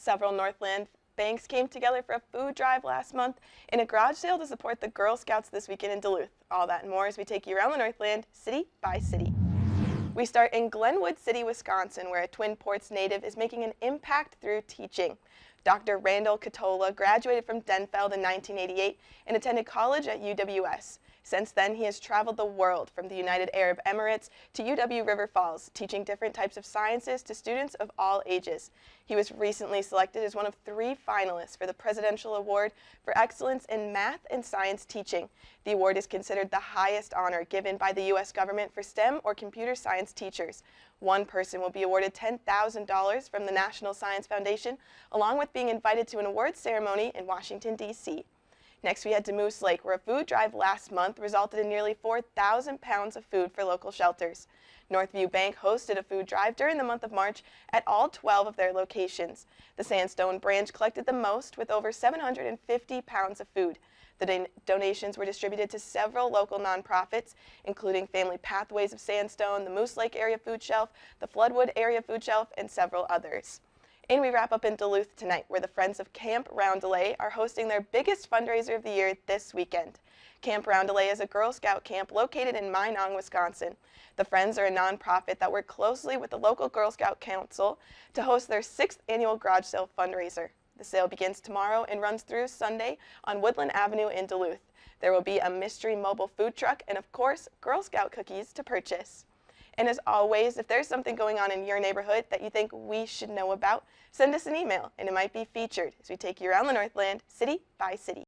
Several Northland banks came together for a food drive last month in a garage sale to support the Girl Scouts this weekend in Duluth. All that and more as we take you around the Northland, city by city. We start in Glenwood City, Wisconsin, where a Twin Ports native is making an impact through teaching. Dr. Randall Ketola graduated from Denfeld in 1988 and attended college at UWS. Since then, he has traveled the world, from the United Arab Emirates to UW River Falls, teaching different types of sciences to students of all ages. He was recently selected as one of 3 finalists for the Presidential Award for Excellence in Math and Science Teaching. The award is considered the highest honor given by the U.S. government for STEM or computer science teachers. One person will be awarded $10,000 from the National Science Foundation, along with being invited to an awards ceremony in Washington, D.C. Next, we head to Moose Lake, where a food drive last month resulted in nearly 4,000 pounds of food for local shelters. Northview Bank hosted a food drive during the month of March at all 12 of their locations. The Sandstone branch collected the most, with over 750 pounds of food. The donations were distributed to several local nonprofits, including Family Pathways of Sandstone, the Moose Lake Area Food Shelf, the Floodwood Area Food Shelf, and several others. And we wrap up in Duluth tonight, where the Friends of Camp Roundelay are hosting their biggest fundraiser of the year this weekend. Camp Roundelay is a Girl Scout camp located in Minong, Wisconsin. The Friends are a nonprofit that work closely with the local Girl Scout Council to host their 6th annual garage sale fundraiser. The sale begins tomorrow and runs through Sunday on Woodland Avenue in Duluth. There will be a mystery mobile food truck and, of course, Girl Scout cookies to purchase. And as always, if there's something going on in your neighborhood that you think we should know about, send us an email and it might be featured as we take you around the Northland, city by city.